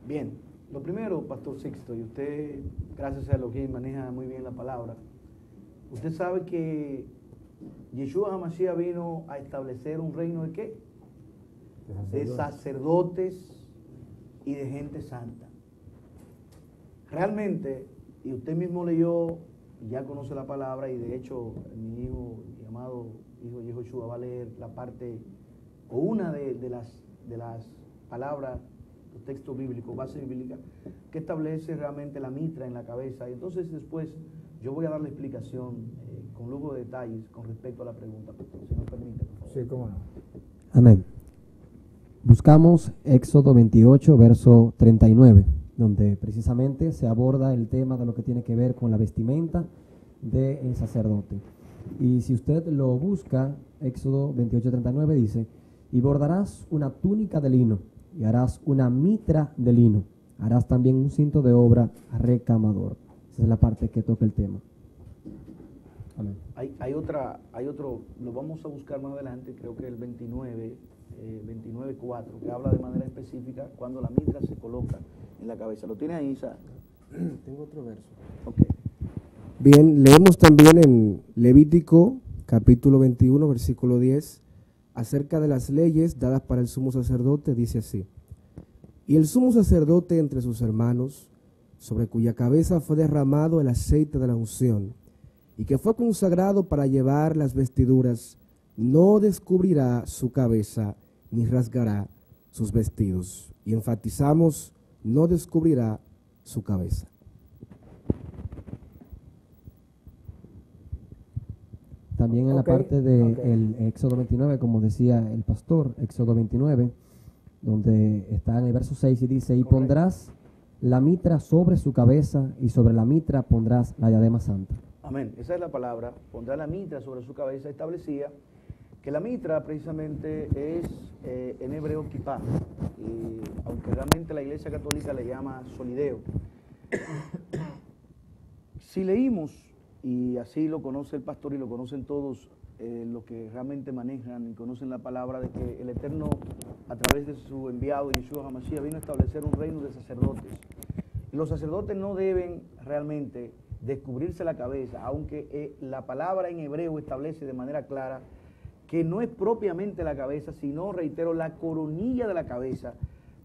Bien, lo primero, Pastor Sixto, y usted, gracias a Elohim, maneja muy bien la palabra. Usted sabe que Yeshua HaMashiach vino a establecer un reino de ¿qué? De sacerdotes y de gente santa. Realmente, y usted mismo leyó, ya conoce la palabra, y de hecho mi amado hijo Yehoshua va a leer la parte, o una de las palabras, los textos bíblicos, base bíblica, que establece realmente la mitra en la cabeza. Y entonces después yo voy a dar la explicación con lujo de detalles con respecto a la pregunta, si me permite, por favor. Sí, cómo no. Amén. Buscamos Éxodo 28, verso 39, donde precisamente se aborda el tema de lo que tiene que ver con la vestimenta del sacerdote. Y si usted lo busca, Éxodo 28, 39 dice: y bordarás una túnica de lino, y harás una mitra de lino, harás también un cinto de obra recamador. Esa es la parte que toca el tema. Amén. Hay otro, lo vamos a buscar más adelante, creo que el 29.4, que habla de manera específica cuando la mitra se coloca en la cabeza. ¿Lo tiene ahí, Isa? Tengo otro verso. Ok. Bien, leemos también en Levítico, capítulo 21, versículo 10, acerca de las leyes dadas para el sumo sacerdote, dice así: y el sumo sacerdote entre sus hermanos, sobre cuya cabeza fue derramado el aceite de la unción, y que fue consagrado para llevar las vestiduras, no descubrirá su cabeza, ni rasgará sus vestidos. Y enfatizamos, no descubrirá su cabeza. También en la parte del Éxodo 29, como decía el pastor, Éxodo 29, donde está en el verso 6 y dice: y pondrás la mitra sobre su cabeza, y sobre la mitra pondrás la diadema santa. Amén. Esa es la palabra. Pondrá la mitra sobre su cabeza. Establecía que la mitra precisamente es en hebreo kipá, y aunque realmente la Iglesia Católica le llama solideo. Si leímos, y así lo conoce el pastor y lo conocen todos los que realmente manejan y conocen la palabra, de que el Eterno, a través de su enviado Yeshua HaMashiach, vino a establecer un reino de sacerdotes. Y los sacerdotes no deben realmente descubrirse la cabeza, aunque la palabra en hebreo establece de manera clara que no es propiamente la cabeza, sino, reitero, la coronilla de la cabeza,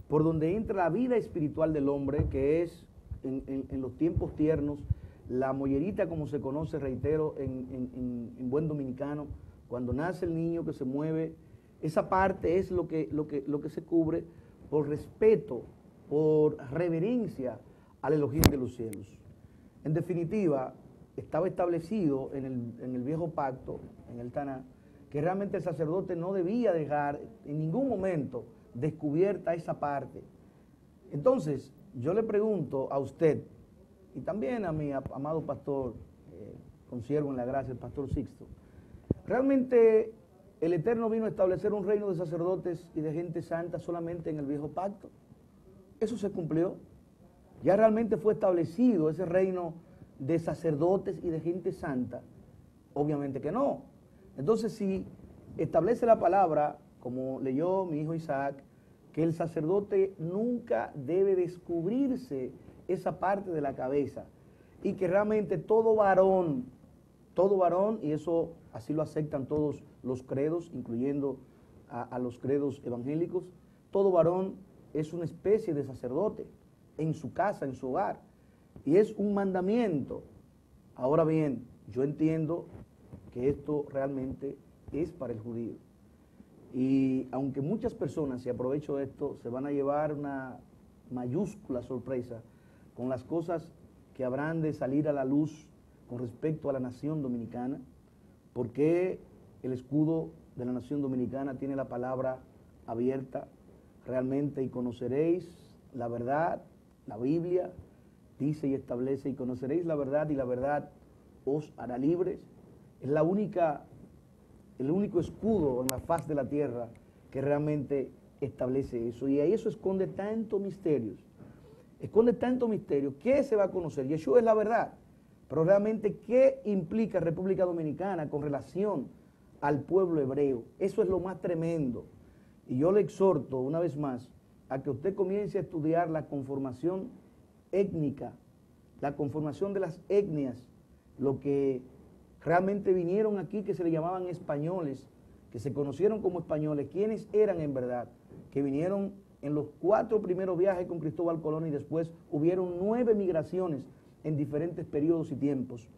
por donde entra la vida espiritual del hombre, que es en los tiempos tiernos, la mollerita, como se conoce, reitero, en buen dominicano, cuando nace el niño que se mueve, esa parte es lo que se cubre por respeto, por reverencia al Elohim de los cielos. En definitiva, estaba establecido en el viejo pacto, en el Taná, que realmente el sacerdote no debía dejar en ningún momento descubierta esa parte. Entonces, yo le pregunto a usted, y también a mi amado pastor, consiervo en la gracia, el pastor Sixto, ¿realmente el Eterno vino a establecer un reino de sacerdotes y de gente santa solamente en el viejo pacto? ¿Eso se cumplió? ¿Ya realmente fue establecido ese reino de sacerdotes y de gente santa? Obviamente que no. Entonces, si establece la palabra, como leyó mi hijo Isaac, que el sacerdote nunca debe descubrirse esa parte de la cabeza, y que realmente todo varón, y eso así lo aceptan todos los credos, incluyendo a los credos evangélicos, todo varón es una especie de sacerdote en su casa, en su hogar, y es un mandamiento. Ahora bien, yo entiendo que esto realmente es para el judío, y aunque muchas personas, si aprovecho esto, se van a llevar una mayúscula sorpresa con las cosas que habrán de salir a la luz con respecto a la nación dominicana, porque el escudo de la nación dominicana tiene la palabra abierta realmente: y conoceréis la verdad. La Biblia dice y establece: y conoceréis la verdad, y la verdad os hará libres. Es el único escudo en la faz de la tierra que realmente establece eso, y ahí eso esconde tantos misterios. ¿Qué se va a conocer? Yeshua es la verdad, pero realmente, ¿qué implica República Dominicana con relación al pueblo hebreo? Eso es lo más tremendo. Y yo le exhorto una vez más a que usted comience a estudiar la conformación étnica, la conformación de las etnias, lo que realmente vinieron aquí, que se le llamaban españoles, que se conocieron como españoles, quiénes eran en verdad, que vinieron en los 4 primeros viajes con Cristóbal Colón y después hubieron 9 migraciones en diferentes periodos y tiempos.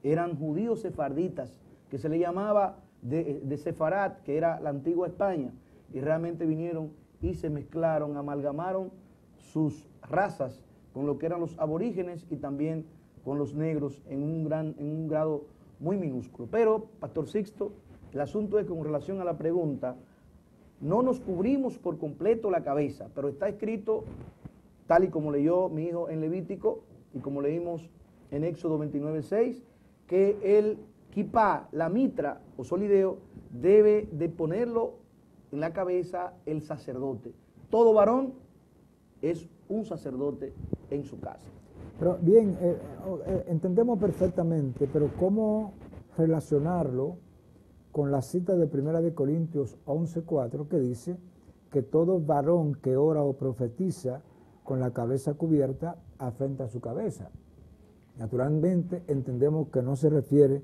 Eran judíos sefarditas, que se le llamaba de Sefarat, que era la antigua España, y realmente vinieron y se mezclaron, amalgamaron sus razas con lo que eran los aborígenes y también con los negros en un grado muy minúsculo. Pero, Pastor Sixto, el asunto es que con relación a la pregunta, no nos cubrimos por completo la cabeza, pero está escrito, tal y como leyó mi hijo en Levítico y como leímos en Éxodo 29:6, que el kipá, la mitra o solideo, debe de ponerlo en la cabeza el sacerdote. Todo varón es un sacerdote en su casa. Pero bien, entendemos perfectamente, pero ¿cómo relacionarlo con la cita de 1 de Corintios 11:4 que dice que todo varón que ora o profetiza con la cabeza cubierta afrenta su cabeza? Naturalmente entendemos que no se refiere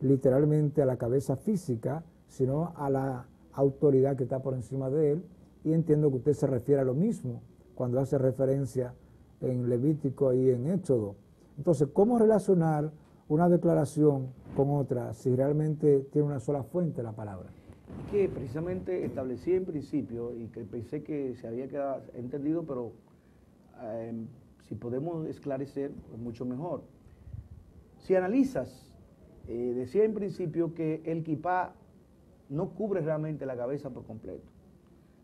literalmente a la cabeza física, sino a la autoridad que está por encima de él, y entiendo que usted se refiere a lo mismo cuando hace referencia en Levítico y en Éxodo. Entonces, ¿cómo relacionar una declaración con otra si realmente tiene una sola fuente la palabra? Que precisamente establecí en principio y que pensé que se había quedado entendido, pero si podemos esclarecer, pues mucho mejor. Si analizas, decía en principio que el kipá no cubre realmente la cabeza por completo.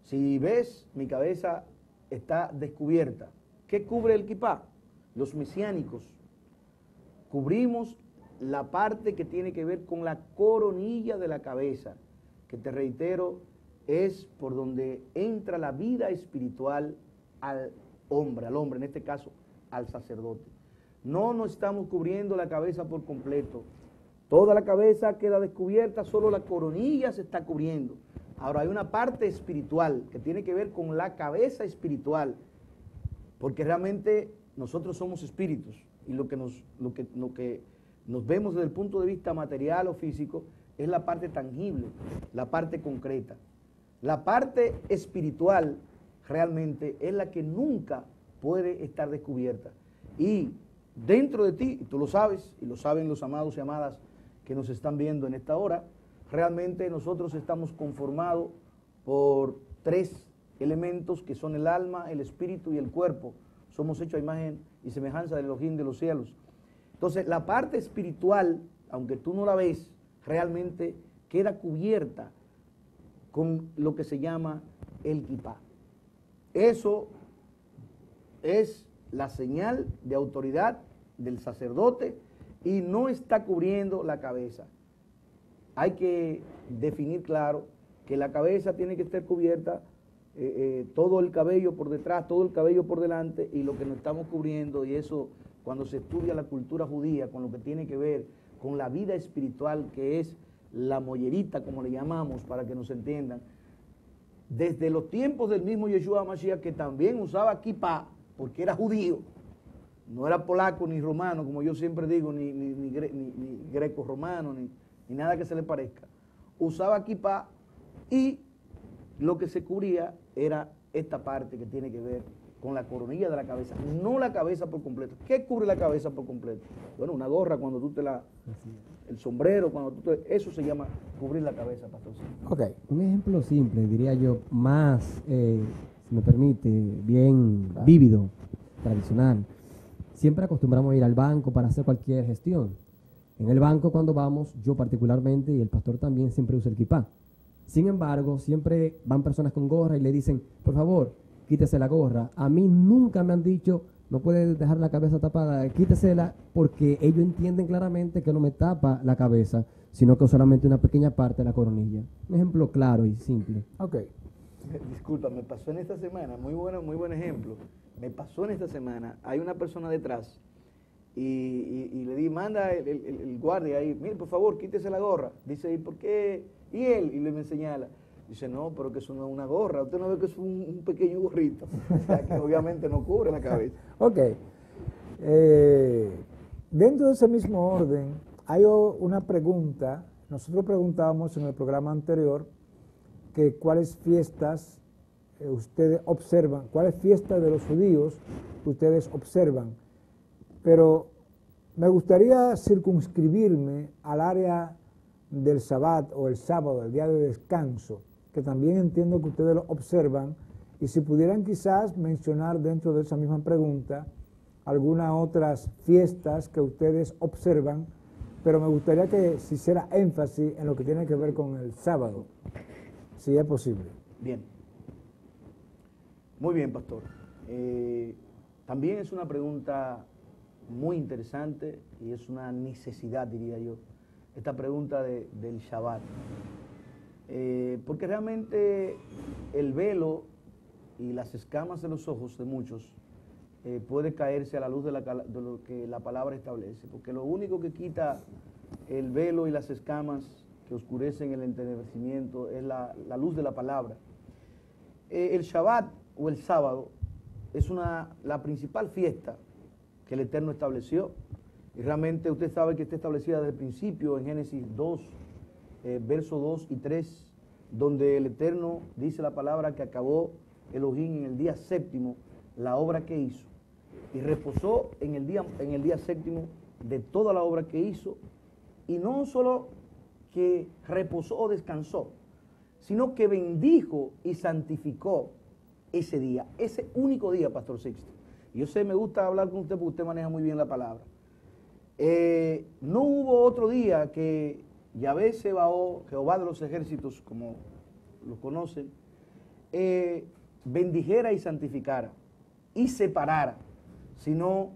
Si ves, mi cabeza está descubierta. ¿Qué cubre el kipá? Los mesiánicos. Cubrimos la parte que tiene que ver con la coronilla de la cabeza, que te reitero, es por donde entra la vida espiritual al hombre, en este caso al sacerdote. No nos estamos cubriendo la cabeza por completo. Toda la cabeza queda descubierta, solo la coronilla se está cubriendo. Ahora hay una parte espiritual que tiene que ver con la cabeza espiritual, porque realmente nosotros somos espíritus y lo que nos vemos desde el punto de vista material o físico es la parte tangible, la parte concreta. La parte espiritual realmente es la que nunca puede estar descubierta. Y dentro de ti, y tú lo sabes, y lo saben los amados y amadas que nos están viendo en esta hora, realmente nosotros estamos conformados por 3 elementos que son el alma, el espíritu y el cuerpo. Somos hechos a imagen y semejanza del Elohim de los cielos. Entonces, la parte espiritual, aunque tú no la ves, realmente queda cubierta con lo que se llama el kipá. Eso es la señal de autoridad del sacerdote y no está cubriendo la cabeza. Hay que definir claro que la cabeza tiene que estar cubierta, todo el cabello por detrás, todo el cabello por delante, y lo que nos estamos cubriendo, y eso cuando se estudia la cultura judía, con lo que tiene que ver con la vida espiritual, que es la mollerita, como le llamamos, para que nos entiendan, desde los tiempos del mismo Yeshua Mashiach, que también usaba kipá, porque era judío, no era polaco ni romano, como yo siempre digo, ni greco-romano, ni nada que se le parezca. Usaba kipá y lo que se cubría era esta parte que tiene que ver con la coronilla de la cabeza, no la cabeza por completo. ¿Qué cubre la cabeza por completo? Bueno, una gorra cuando tú el sombrero, eso se llama cubrir la cabeza, pastor. Okay. Un ejemplo simple, diría yo, más, si me permite, bien vívido, tradicional. Siempre acostumbramos a ir al banco para hacer cualquier gestión. En el banco cuando vamos, yo particularmente y el pastor también siempre usa el kipá. Sin embargo, siempre van personas con gorra y le dicen, por favor, quítese la gorra. A mí nunca me han dicho, no puede dejar la cabeza tapada, quítesela, porque ellos entienden claramente que no me tapa la cabeza, sino que solamente una pequeña parte de la coronilla. Un ejemplo claro y simple. Ok. Disculpa, me pasó en esta semana, muy buen ejemplo. Me pasó en esta semana, hay una persona detrás y le di, manda el guardia ahí, mire, por favor, quítese la gorra. Dice, ¿y por qué? Y él, y le me señala, Dice, no, pero que eso no es una gorra. Usted no ve que es un pequeño gorrito. O sea, que obviamente no cubre la cabeza. Ok. Dentro de ese mismo orden, hay una pregunta. Nosotros preguntábamos en el programa anterior que cuáles fiestas ustedes observan, cuáles fiestas de los judíos ustedes observan. Pero me gustaría circunscribirme al área del Sabbat o el sábado, el día de descanso, que también entiendo que ustedes lo observan, y si pudieran quizás mencionar dentro de esa misma pregunta algunas otras fiestas que ustedes observan, pero me gustaría que se hiciera énfasis en lo que tiene que ver con el sábado, si es posible. Bien. Muy bien, pastor. También es una pregunta muy interesante y es una necesidad, diría yo, esta pregunta del Shabbat. Porque realmente el velo y las escamas de los ojos de muchos puede caerse a la luz de lo que la palabra establece, porque lo único que quita el velo y las escamas que oscurecen el entendimiento es la luz de la palabra. El Shabbat o el sábado es la principal fiesta que el Eterno estableció, y realmente usted sabe que está establecida desde el principio en Génesis 2, versos 2 y 3, donde el Eterno dice la palabra que acabó Elohim en el día séptimo la obra que hizo, y reposó en el día séptimo de toda la obra que hizo, y no solo que reposó o descansó, sino que bendijo y santificó ese día, ese único día, Pastor Sixto. Yo sé, me gusta hablar con usted porque usted maneja muy bien la palabra. No hubo otro día que Yahvé Sebaot, Jehová de los ejércitos, como lo conocen, bendijera y santificara y separara, sino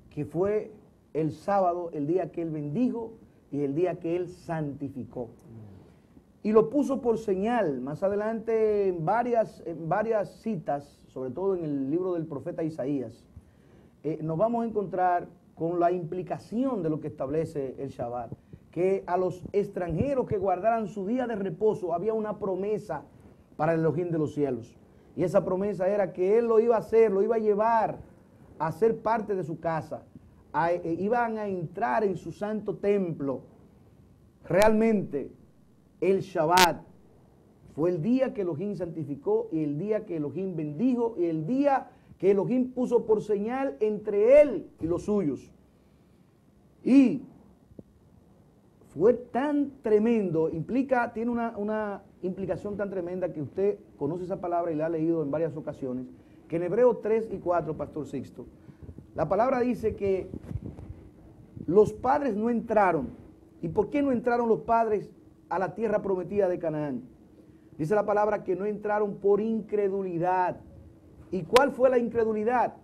que fue el sábado el día que él bendijo y el día que él santificó. Y lo puso por señal. Más adelante en varias citas, sobre todo en el libro del profeta Isaías, nos vamos a encontrar con la implicación de lo que establece el Shabbat, que a los extranjeros que guardaran su día de reposo había una promesa para el Elohim de los cielos. Y esa promesa era que él lo iba a hacer, lo iba a llevar a ser parte de su casa. Iban a entrar en su santo templo. Realmente el Shabbat fue el día que Elohim santificó y el día que Elohim bendijo y el día que Elohim puso por señal entre él y los suyos. Y fue tan tremendo, tiene una implicación tan tremenda que usted conoce esa palabra y la ha leído en varias ocasiones, que en Hebreos 3 y 4, Pastor Sixto, la palabra dice que los padres no entraron. ¿Y por qué no entraron los padres a la tierra prometida de Canaán? Dice la palabra que no entraron por incredulidad. ¿Y cuál fue la incredulidad?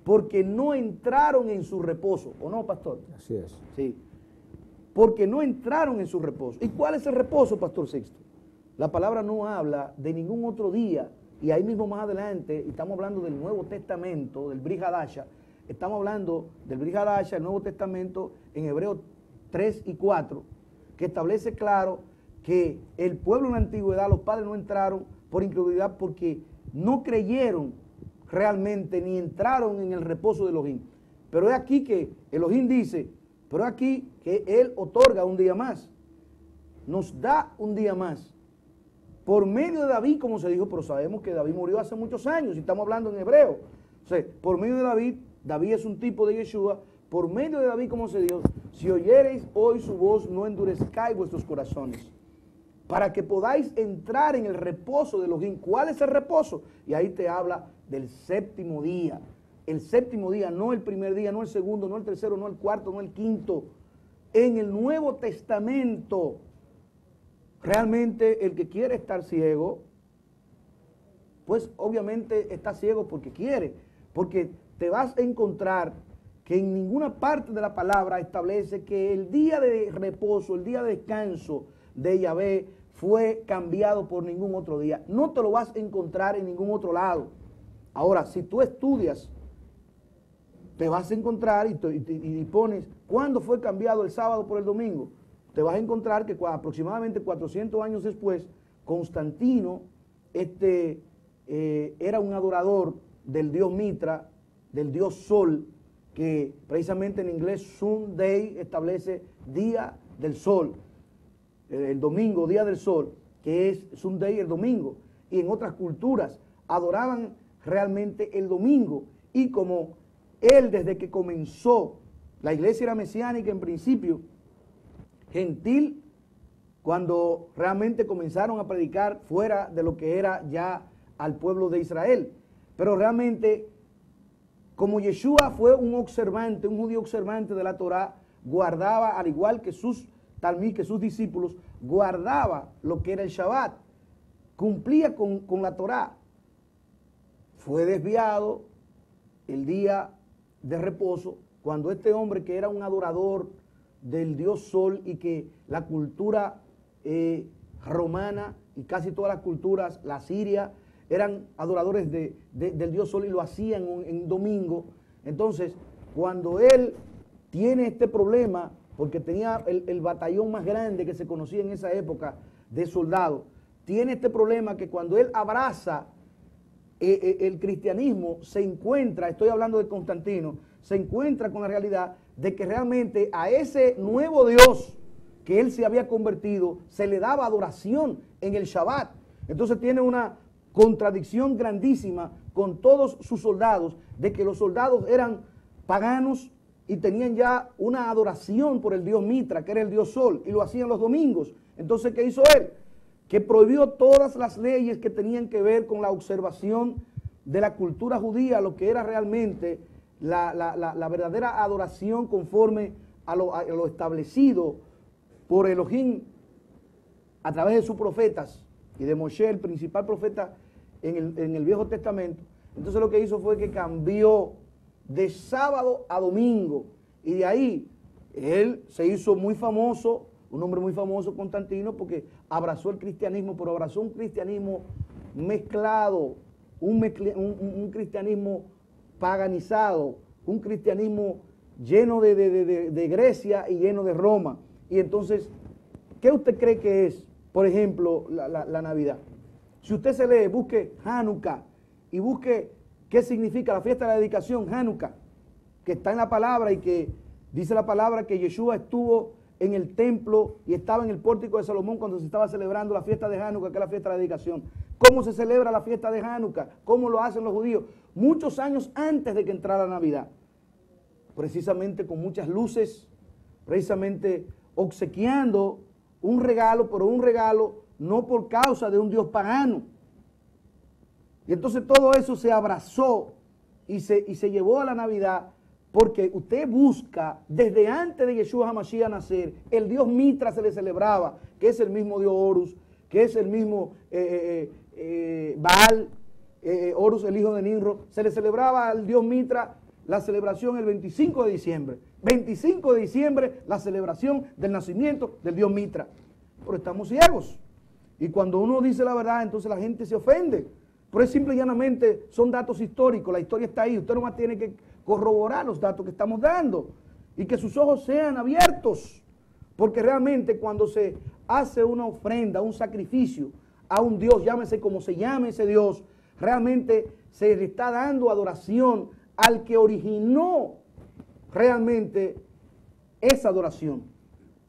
Porque no entraron en su reposo, ¿o no, pastor? Así es. Sí. Porque no entraron en su reposo. ¿Y cuál es el reposo, Pastor Sixto? La palabra no habla de ningún otro día, y ahí mismo más adelante, estamos hablando del Nuevo Testamento, del Brit Hadasha, estamos hablando del Brit Hadasha, el Nuevo Testamento, en Hebreos 3 y 4, que establece claro que el pueblo en la antigüedad, los padres no entraron por incredulidad porque no creyeron realmente ni entraron en el reposo de Elohim. Pero es aquí que Elohim dice, pero es aquí que Él otorga un día más, nos da un día más. Por medio de David, como se dijo, pero sabemos que David murió hace muchos años y estamos hablando en hebreo. O sea, por medio de David es un tipo de Yeshua, por medio de David, como se dijo, si oyereis hoy su voz, no endurezcáis vuestros corazones, para que podáis entrar en el reposo de Elohim. ¿Cuál es el reposo? Y ahí te habla del séptimo día. El séptimo día, no el primer día, no el segundo, no el tercero, no el cuarto, no el quinto. En el Nuevo Testamento, realmente el que quiere estar ciego, pues obviamente está ciego porque quiere, porque te vas a encontrar que en ninguna parte de la palabra establece que el día de reposo, el día de descanso de Yahvé fue cambiado por ningún otro día. No te lo vas a encontrar en ningún otro lado. Ahora, si tú estudias, te vas a encontrar y pones ¿cuándo fue cambiado el sábado por el domingo? Te vas a encontrar que aproximadamente 400 años después Constantino era un adorador del dios Mitra, del dios Sol, que precisamente en inglés Sunday establece día del sol, el domingo, día del sol, que es Sunday el domingo, y en otras culturas adoraban realmente el domingo, y como él desde que comenzó, la iglesia era mesiánica en principio, gentil, cuando realmente comenzaron a predicar fuera de lo que era ya al pueblo de Israel, pero realmente como Yeshua fue un observante, un judío observante de la Torá, guardaba, al igual que sus talmid, que sus discípulos, guardaba lo que era el Shabbat, cumplía con la Torá. Fue desviado el día de reposo, cuando este hombre que era un adorador del dios Sol y que la cultura romana y casi todas las culturas, la siria, eran adoradores del dios Sol y lo hacían en domingo. Entonces, cuando él tiene este problema, porque tenía el batallón más grande que se conocía en esa época de soldados, tiene este problema que cuando él abraza el cristianismo, se encuentra, estoy hablando de Constantino, se encuentra con la realidad de que realmente a ese nuevo Dios que él se había convertido, se le daba adoración en el Shabbat. Entonces tiene una contradicción grandísima con todos sus soldados, de que los soldados eran paganos y tenían ya una adoración por el dios Mitra, que era el dios Sol, y lo hacían los domingos. Entonces, ¿qué hizo él? Que prohibió todas las leyes que tenían que ver con la observación de la cultura judía, lo que era realmente la verdadera adoración conforme a lo establecido por Elohim a través de sus profetas y de Moshe, el principal profeta en el Viejo Testamento. Entonces lo que hizo fue que cambió de sábado a domingo, y de ahí él se hizo muy famoso, un hombre muy famoso, Constantino, porque abrazó el cristianismo, pero abrazó un cristianismo mezclado, un cristianismo paganizado, un cristianismo lleno de Grecia y lleno de Roma. Y entonces, ¿qué usted cree que es, por ejemplo, la Navidad? Si usted se lee, busque Hanukkah y busque qué significa la fiesta de la dedicación, Hanukkah, que está en la palabra y que dice la palabra que Yeshua estuvo en el templo y estaba en el pórtico de Salomón cuando se estaba celebrando la fiesta de Hanukkah, que es la fiesta de la dedicación. ¿Cómo se celebra la fiesta de Hanukkah? ¿Cómo lo hacen los judíos? Muchos años antes de que entrara la Navidad, precisamente con muchas luces, precisamente obsequiando un regalo, pero un regalo no por causa de un dios pagano. Y entonces todo eso se abrazó y se llevó a la Navidad, porque usted busca, desde antes de Yeshua HaMashiach nacer, el dios Mitra se le celebraba, que es el mismo dios Horus, que es el mismo Baal, Horus, el hijo de Nimrod. Se le celebraba al dios Mitra la celebración el 25 de diciembre. 25 de diciembre, la celebración del nacimiento del dios Mitra. Pero estamos ciegos. Y cuando uno dice la verdad, entonces la gente se ofende. Pero es simple y llanamente, son datos históricos, la historia está ahí. Usted nomás tiene que corroborar los datos que estamos dando y que sus ojos sean abiertos. Porque realmente cuando se hace una ofrenda, un sacrificio a un Dios, llámese como se llame ese Dios, realmente se le está dando adoración al que originó realmente esa adoración.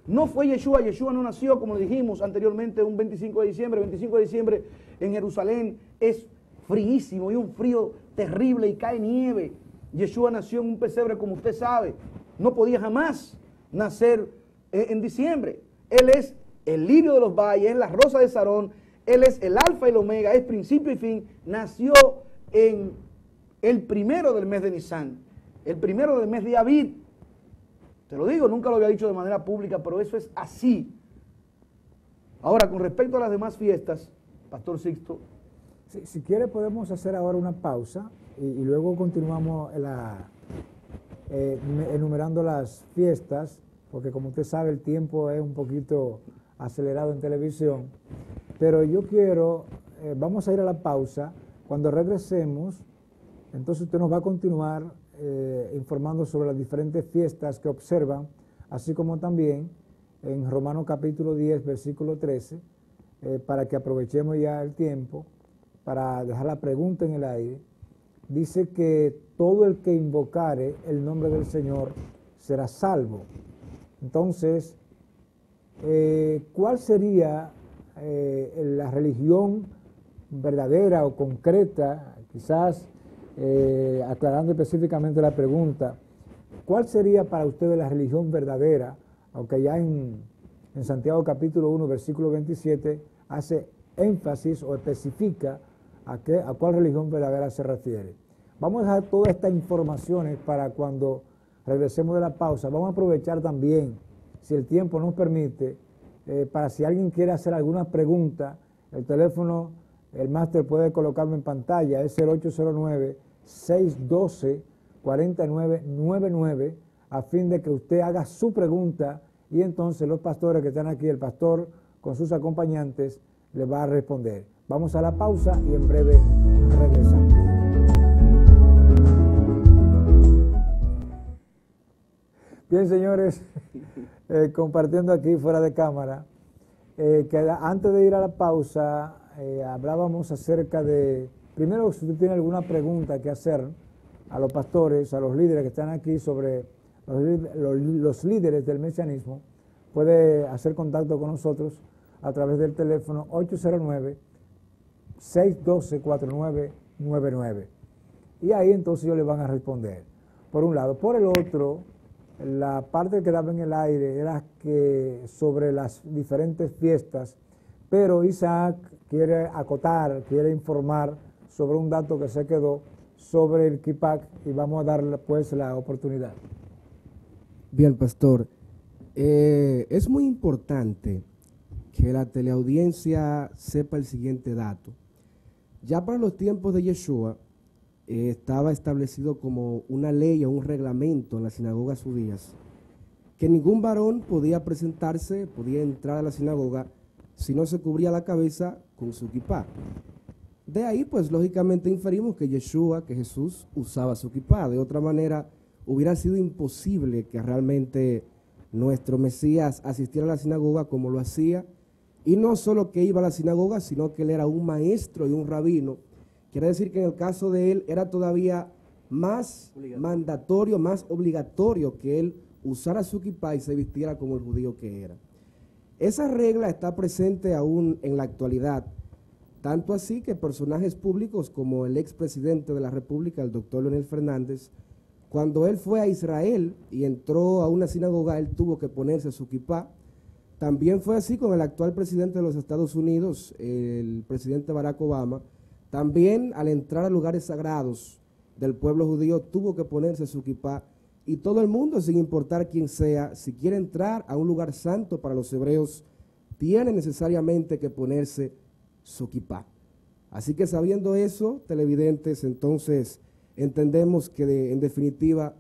No fue Yeshua, Yeshua no nació, como dijimos anteriormente, un 25 de diciembre. 25 de diciembre en Jerusalén es fríísimo y un frío terrible y cae nieve. Yeshua nació en un pesebre, como usted sabe. No podía jamás nacer en diciembre. Él es el lirio de los valles, es la rosa de Sarón, Él es el alfa y el omega, es principio y fin. Nació en el primero del mes de Nisan, el primero del mes de Abid. Te lo digo, nunca lo había dicho de manera pública, pero eso es así. Ahora, con respecto a las demás fiestas, Pastor Sixto. Si quiere podemos hacer ahora una pausa y luego continuamos enumerando las fiestas, porque como usted sabe el tiempo es un poquito acelerado en televisión, pero yo quiero, vamos a ir a la pausa. Cuando regresemos, entonces usted nos va a continuar informando sobre las diferentes fiestas que observan, así como también en Romanos capítulo 10, versículo 13, para que aprovechemos ya el tiempo, para dejar la pregunta en el aire, dice que todo el que invocare el nombre del Señor será salvo. Entonces, ¿cuál sería la religión verdadera o concreta? Quizás aclarando específicamente la pregunta, ¿cuál sería para ustedes la religión verdadera? Aunque ya en Santiago capítulo 1, versículo 27, hace énfasis o especifica a cuál religión verdadera se refiere. Vamos a dejar todas estas informaciones para cuando regresemos de la pausa. Vamos a aprovechar también, si el tiempo nos permite, para si alguien quiere hacer alguna pregunta, el teléfono, el máster puede colocarlo en pantalla, es el 809-612-4999, a fin de que usted haga su pregunta y entonces los pastores que están aquí, el pastor con sus acompañantes, le va a responder. Vamos a la pausa y en breve regresamos. Bien, señores, compartiendo aquí fuera de cámara, que antes de ir a la pausa hablábamos acerca de, primero, si usted tiene alguna pregunta que hacer a los pastores, a los líderes que están aquí sobre los líderes del mesianismo, puede hacer contacto con nosotros a través del teléfono 809-612-4999. Y ahí entonces ellos le van a responder. Por un lado. Por el otro, la parte que quedaba en el aire era que sobre las diferentes fiestas, pero Isaac quiere acotar, quiere informar sobre un dato que se quedó sobre el Kippah y vamos a darle pues la oportunidad. Bien, pastor, es muy importante que la teleaudiencia sepa el siguiente dato. Ya para los tiempos de Yeshua estaba establecido como una ley o un reglamento en las sinagogas judías que ningún varón podía presentarse, podía entrar a la sinagoga si no se cubría la cabeza con su kippah. De ahí, pues, lógicamente inferimos que Yeshua, que Jesús, usaba su kippah. De otra manera, hubiera sido imposible que realmente nuestro Mesías asistiera a la sinagoga como lo hacía. Y no solo que iba a la sinagoga, sino que él era un maestro y un rabino. Quiere decir que en el caso de él era todavía más mandatorio, más obligatorio que él usara su kippah y se vistiera como el judío que era. Esa regla está presente aún en la actualidad. Tanto así que personajes públicos como el expresidente de la República, el doctor Leonel Fernández, cuando él fue a Israel y entró a una sinagoga, él tuvo que ponerse su kippah. También fue así con el actual presidente de los Estados Unidos, el presidente Barack Obama. También al entrar a lugares sagrados del pueblo judío tuvo que ponerse su kippah. Y todo el mundo, sin importar quién sea, si quiere entrar a un lugar santo para los hebreos, tiene necesariamente que ponerse su kippah. Así que sabiendo eso, televidentes, entonces entendemos que en definitiva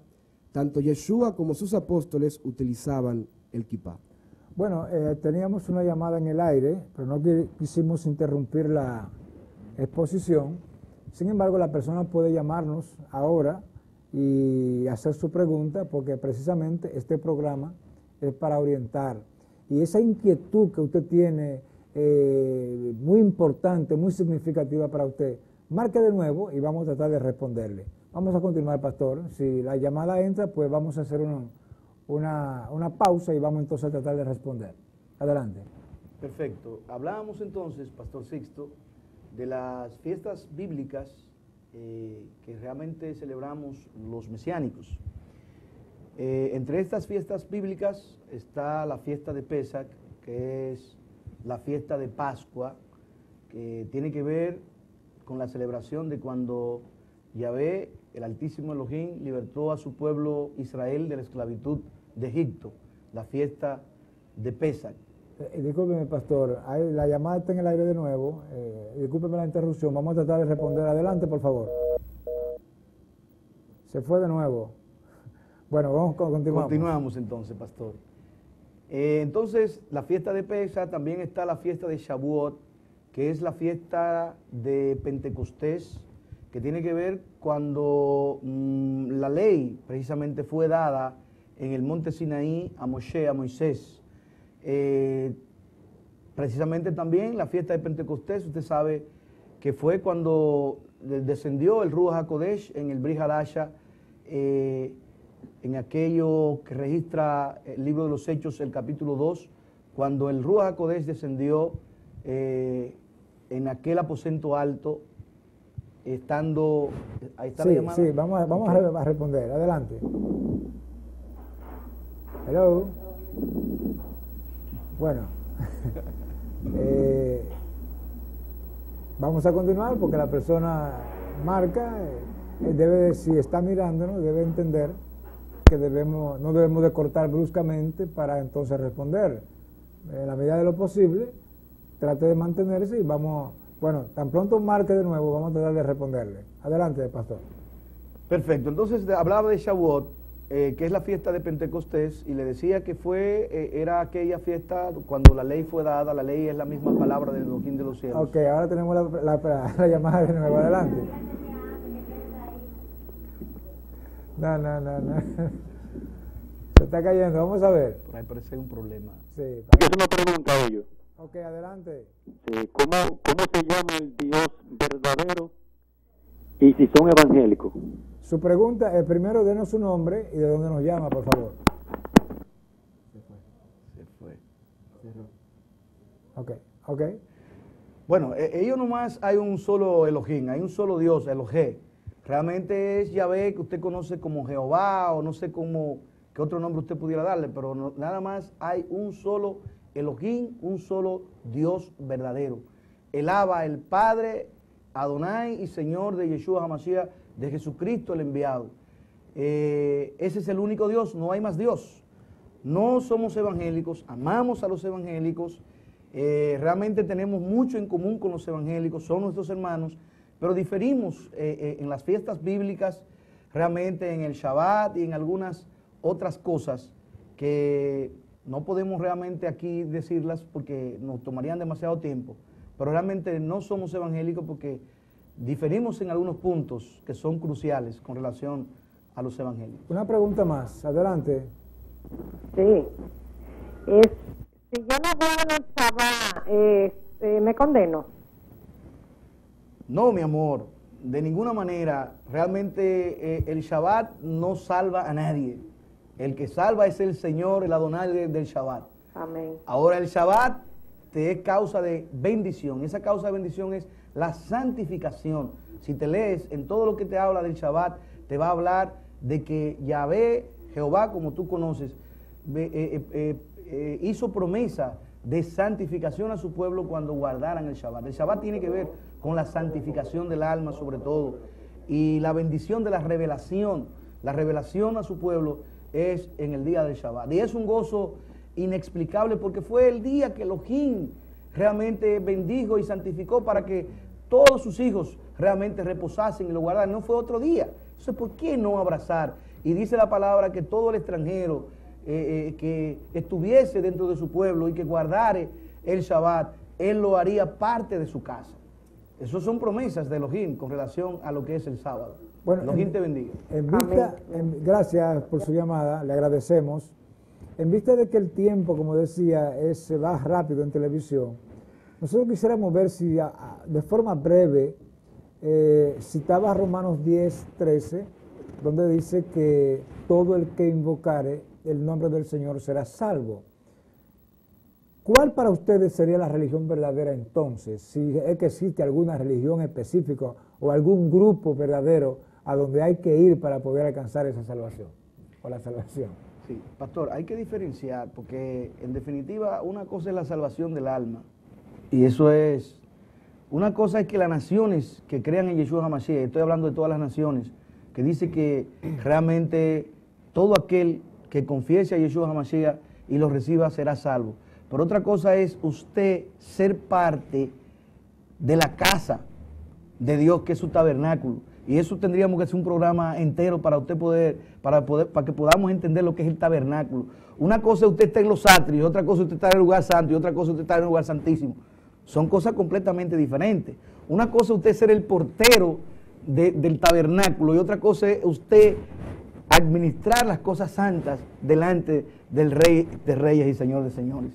tanto Yeshua como sus apóstoles utilizaban el kippah. Bueno, teníamos una llamada en el aire, pero no quisimos interrumpir la exposición. Sin embargo, la persona puede llamarnos ahora y hacer su pregunta, porque precisamente este programa es para orientar. Y esa inquietud que usted tiene, muy importante, muy significativa para usted, marque de nuevo y vamos a tratar de responderle. Vamos a continuar, pastor. Si la llamada entra, pues vamos a hacer una pausa y vamos entonces a tratar de responder. Adelante. Perfecto. Hablábamos entonces, Pastor Sixto, de las fiestas bíblicas que realmente celebramos los mesiánicos. Entre estas fiestas bíblicas está la fiesta de Pesach, que es la fiesta de Pascua, que tiene que ver con la celebración de cuando Yahvé, el Altísimo Elohim, libertó a su pueblo Israel de la esclavitud de Egipto, la fiesta de Pesach. Discúlpeme, pastor, la llamada está en el aire de nuevo. Discúlpeme la interrupción, vamos a tratar de responder. Adelante, por favor. Se fue de nuevo. Bueno, continuamos. Continuamos entonces, pastor. Entonces, la fiesta de Pesach, también está la fiesta de Shavuot, que es la fiesta de Pentecostés, que tiene que ver cuando la ley precisamente fue dada en el monte Sinaí a Moisés. precisamente también la fiesta de Pentecostés, usted sabe que fue cuando descendió el Ruach HaKodesh en el Brit Hadasha, en aquello que registra el libro de los Hechos, el capítulo 2, cuando el Ruach HaKodesh descendió en aquel aposento alto, estando... Ahí está la llamada. Sí, vamos a responder. Adelante. Hello. Bueno. Vamos a continuar porque la persona marca, si está mirándonos, debe entender que no debemos de cortar bruscamente para entonces responder. En la medida de lo posible, trate de mantenerse y vamos, bueno, tan pronto marque de nuevo, vamos a tratar de responderle. Adelante, pastor. Perfecto, entonces hablaba de Shavuot, que es la fiesta de Pentecostés, y le decía que era aquella fiesta cuando la ley fue dada. La ley es la misma palabra del Elohim de los cielos. Ok, ahora tenemos la llamada de nuevo, adelante. No. Se está cayendo, vamos a ver. Por ahí parece un problema. Sí. Es una pregunta a ellos. Ok, adelante. ¿Cómo se llama el Dios verdadero y si son evangélicos? Su pregunta, primero denos su nombre y de dónde nos llama, por favor. Se fue. Ok. Bueno, ellos nomás hay un solo Elohim, hay un solo Dios, Elohé. Realmente es Yahvé, que usted conoce como Jehová, o no sé qué otro nombre usted pudiera darle, pero nada más hay un solo Elohim, un solo Dios verdadero. El Abba, el Padre, Adonai y Señor de Yeshua HaMashiach, de Jesucristo el enviado. Ese es el único Dios, no hay más Dios. No somos evangélicos, amamos a los evangélicos, realmente tenemos mucho en común con los evangélicos, son nuestros hermanos, pero diferimos en las fiestas bíblicas, realmente en el Shabbat y en algunas otras cosas que no podemos realmente aquí decirlas porque nos tomarían demasiado tiempo, pero realmente no somos evangélicos porque diferimos en algunos puntos que son cruciales con relación a los evangélicos. Una pregunta más, adelante. Sí. Si yo no voy en el Shabbat, ¿me condeno? No, mi amor, de ninguna manera. Realmente el Shabbat no salva a nadie. El que salva es el Señor, el Adonai del Shabbat. Amén. Ahora el Shabbat te es causa de bendición. Esa causa de bendición es la santificación. Si te lees en todo lo que te habla del Shabbat, te va a hablar de que Yahvé, Jehová, como tú conoces, hizo promesa de santificación a su pueblo cuando guardaran el Shabbat. El Shabbat tiene que ver con la santificación del alma sobre todo, y la bendición de la revelación a su pueblo es en el día del Shabbat. Y es un gozo inexplicable porque fue el día que Elohim realmente bendijo y santificó para que todos sus hijos realmente reposasen y lo guardaran. No fue otro día. Entonces, ¿por qué no abrazar? Y dice la palabra que todo el extranjero que estuviese dentro de su pueblo y que guardare el Shabbat, él lo haría parte de su casa. Esas son promesas de Elohim con relación a lo que es el sábado. Bueno, Elohim te bendiga. Gracias por su llamada, le agradecemos. En vista de que el tiempo, como decía, se va rápido en televisión, nosotros quisiéramos ver si de forma breve citaba Romanos 10:13, donde dice que todo el que invocare el nombre del Señor será salvo. ¿Cuál para ustedes sería la religión verdadera entonces? Si es que existe alguna religión específica o algún grupo verdadero a donde hay que ir para poder alcanzar esa salvación o la salvación. Sí, pastor, hay que diferenciar porque en definitiva una cosa es la salvación del alma y eso es, una cosa es que las naciones que crean en Yeshua HaMashiach, estoy hablando de todas las naciones, que dice que realmente todo aquel que confiese a Yeshua HaMashiach y lo reciba será salvo. Pero otra cosa es usted ser parte de la casa de Dios, que es su tabernáculo. Y eso tendríamos que hacer un programa entero para que podamos entender lo que es el tabernáculo. Una cosa es usted estar en los atrios, otra cosa es usted estar en el lugar santo y otra cosa es usted estar en el lugar santísimo. Son cosas completamente diferentes. Una cosa es usted ser el portero del tabernáculo y otra cosa es usted administrar las cosas santas delante del Rey de Reyes y Señor de Señores.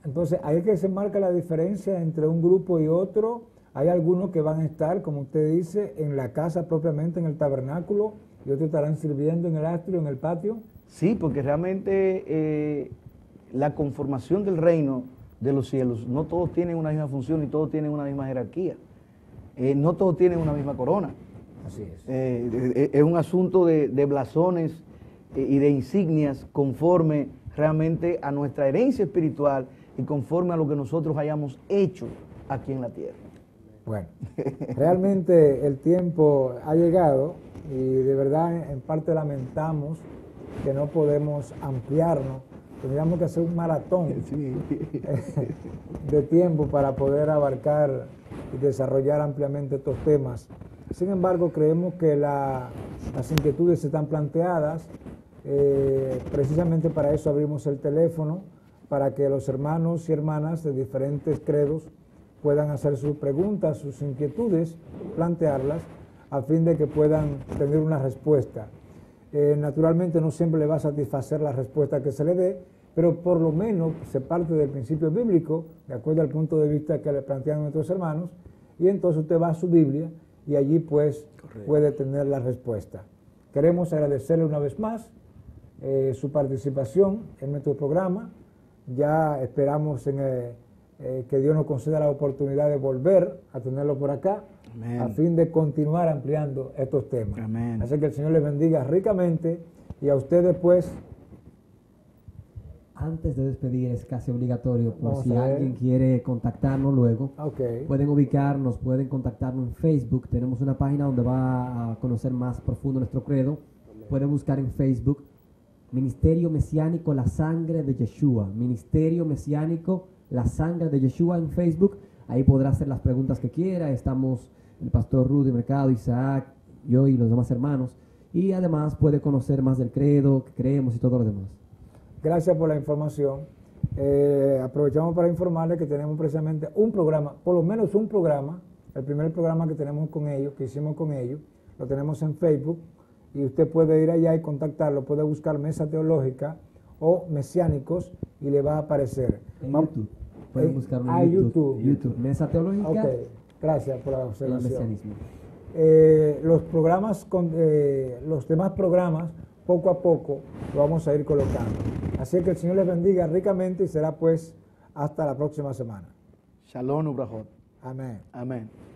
Entonces, ahí es que se marca la diferencia entre un grupo y otro. Hay algunos que van a estar, como usted dice, en la casa propiamente, en el tabernáculo, y otros estarán sirviendo en el atrio, en el patio. Sí, porque realmente la conformación del reino de los cielos, no todos tienen una misma función y todos tienen una misma jerarquía. No todos tienen una misma corona. Así es. Es un asunto de blasones y de insignias conforme realmente a nuestra herencia espiritual y conforme a lo que nosotros hayamos hecho aquí en la tierra. Bueno, realmente el tiempo ha llegado y de verdad en parte lamentamos que no podemos ampliarnos. Tendríamos que hacer un maratón de tiempo para poder abarcar y desarrollar ampliamente estos temas. Sin embargo, creemos que las inquietudes están planteadas. Precisamente para eso abrimos el teléfono, para que los hermanos y hermanas de diferentes credos puedan hacer sus preguntas, sus inquietudes, plantearlas, a fin de que puedan tener una respuesta. Naturalmente no siempre le va a satisfacer la respuesta que se le dé, pero por lo menos se parte del principio bíblico, de acuerdo al punto de vista que le plantean nuestros hermanos, y entonces usted va a su Biblia y allí pues puede tener la respuesta. Queremos agradecerle una vez más su participación en nuestro programa. Ya esperamos que Dios nos conceda la oportunidad de volver a tenerlo por acá. Amén. A fin de continuar ampliando estos temas. Amén. Así que el Señor les bendiga ricamente y a ustedes pues. Antes de despedir, es casi obligatorio, por Vamos si a ver. alguien quiere contactarnos luego, Okay. pueden ubicarnos, pueden contactarnos en Facebook. Tenemos una página donde va a conocer más profundo nuestro credo. Pueden buscar en Facebook Ministerio Mesiánico La Sangre de Yeshua. Ministerio Mesiánico La Sangre de Yeshua en Facebook. Ahí podrá hacer las preguntas que quiera. Estamos el pastor Rudy Mercado, Isaac, yo y los demás hermanos. Y además puede conocer más del credo, que creemos y todo lo demás. Gracias por la información. Aprovechamos para informarles que tenemos precisamente un programa, por lo menos un programa, el primer programa que tenemos con ellos, que hicimos con ellos, lo tenemos en Facebook y usted puede ir allá y contactarlo, puede buscar Mesa Teológica o Mesiánicos y le va a aparecer. En YouTube. Pueden buscarlo en YouTube. YouTube. Mesa Teológica. Ok, gracias por la El observación. mesianismo. Los demás programas, poco a poco, lo vamos a ir colocando. Así que el Señor les bendiga ricamente y será pues hasta la próxima semana. Shalom Ubrahot. Amén. Amén.